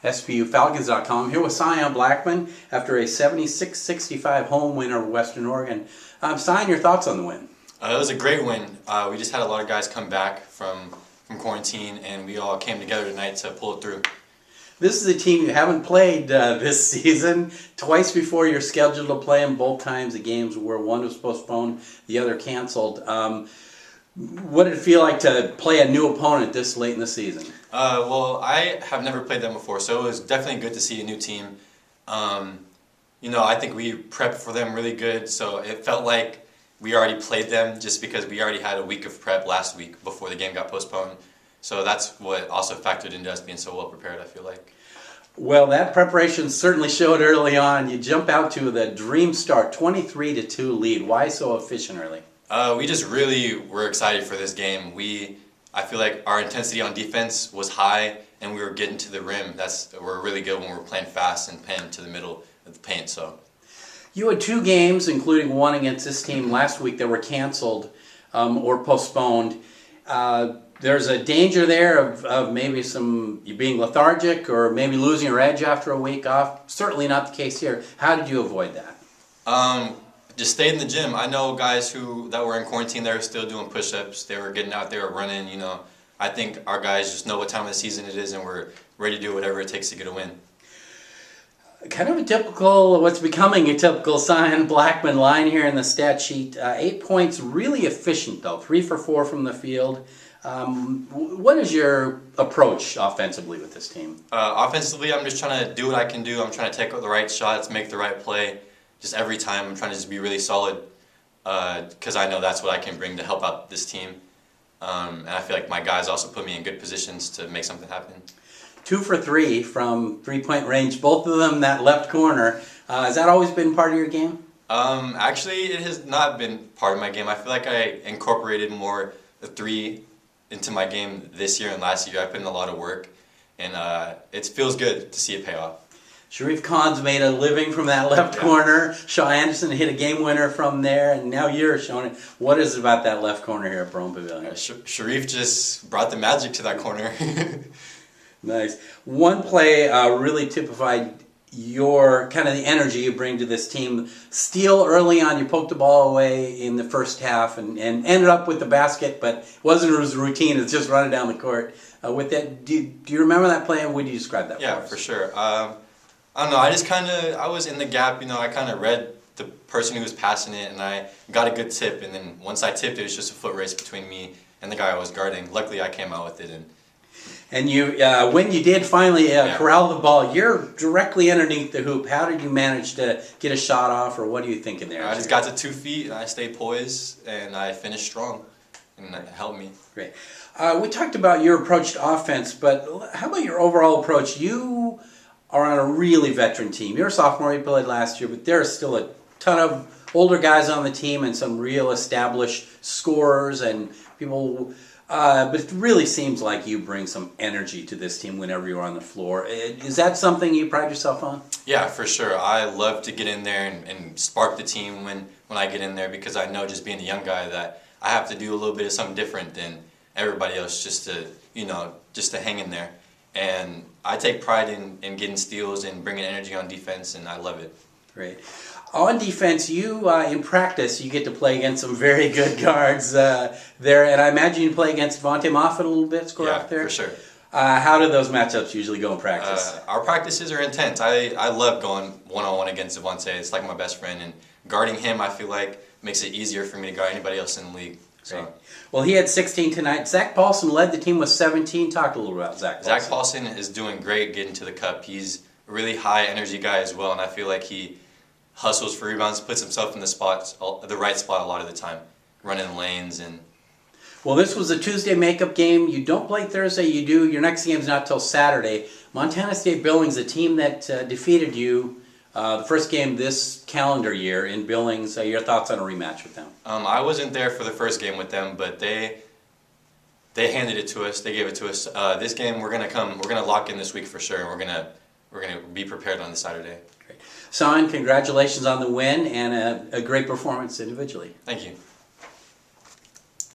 SPU Falcons.com. Here with Syon Blackmon after a 76-65 home win over Western Oregon. Syon, your thoughts on the win? It was a great win. We just had a lot of guys come back from quarantine, and we all came together tonight to pull it through. This is a team you haven't played this season. Twice before you're scheduled to play them. Both times the games where one was postponed, the other canceled. What did it feel like to play a new opponent this late in the season? Well, I have never played them before, so it was definitely good to see a new team. I think we prepped for them really good, so it felt like we already played them just because we already had a week of prep last week before the game got postponed. So that's what also factored into us being so well prepared, I feel like. Well, that preparation certainly showed early on. You jump out to the dream start, 23-2 lead. Why so efficient early? We just really were excited for this game. I feel like our intensity on defense was high, and we were getting to the rim. We're really good when we're playing fast and playing to the middle of the paint. So, you had two games, including one against this team last week, that were canceled or postponed. There's a danger there of maybe you being lethargic or maybe losing your edge after a week off. Certainly not the case here. How did you avoid that? Just stayed in the gym. I know guys that were in quarantine, they were still doing push-ups. They were getting out there running. I think our guys just know what time of the season it is, and we're ready to do whatever it takes to get a win. Kind of what's becoming a typical Syon Blackmon line here in the stat sheet. 8 points, really efficient though. 3 for 4 from the field. What is your approach offensively with this team? Offensively, I'm just trying to do what I can do. I'm trying to take the right shots, make the right play. Just every time I'm trying to just be really solid because I know that's what I can bring to help out this team. And I feel like my guys also put me in good positions to make something happen. 2 for 3 from three-point range, both of them that left corner. Has that always been part of your game? Actually, it has not been part of my game. I feel like I incorporated more the three into my game this year and last year. I put in a lot of work, and it feels good to see it pay off. Sharif Khan's made a living from that left corner. Shaw Anderson hit a game winner from there, and now you're showing it. What is it about that left corner here at Brome Pavilion? Sharif just brought the magic to that corner. Nice. One play really typified your kind of the energy you bring to this team. Steal early on, you poked the ball away in the first half and ended up with the basket, but it wasn't as routine as just running down the court. With that, do you remember that play, and would you describe that? Yeah, for sure. I don't know, I was in the gap, I kind of read the person who was passing it, and I got a good tip, and then once I tipped it, it was just a foot race between me and the guy I was guarding. Luckily, I came out with it. And you, when you did finally corral the ball, you're directly underneath the hoop. How did you manage to get a shot off, or what are you thinking there? I just got to 2 feet, and I stayed poised, and I finished strong, and it helped me. Great. We talked about your approach to offense, but how about your overall approach? You are on a really veteran team. You're a sophomore, you played last year, but there are still a ton of older guys on the team and some real established scorers and people. But it really seems like you bring some energy to this team whenever you're on the floor. Is that something you pride yourself on? Yeah, for sure. I love to get in there and spark the team when I get in there, because I know, just being a young guy, that I have to do a little bit of something different than everybody else just to hang in there. And I take pride in getting steals and bringing energy on defense, and I love it. Great. On defense, you in practice, you get to play against some very good guards there, and I imagine you play against Devontae Moffitt a little bit, score up there? Yeah, for sure. How do those matchups usually go in practice? Our practices are intense. I love going one-on-one against Devontae. It's like my best friend, and guarding him, I feel like, makes it easier for me to guard anybody else in the league. So. Well, he had 16 tonight. Zach Paulson led the team with 17. Talk a little about Zach Paulson. Zach Paulson is doing great getting to the cup. He's a really high-energy guy as well, and I feel like he hustles for rebounds, puts himself in the right spot a lot of the time, running lanes. Well, this was a Tuesday makeup game. You don't play Thursday, you do. Your next game's not till Saturday. Montana State Billings, a team that defeated you the first game this calendar year in Billings. Your thoughts on a rematch with them? I wasn't there for the first game with them, but they handed it to us. They gave it to us. This game we're gonna lock in this week for sure, and we're gonna be prepared on the Saturday. Great. Syon, congratulations on the win and a great performance individually. Thank you.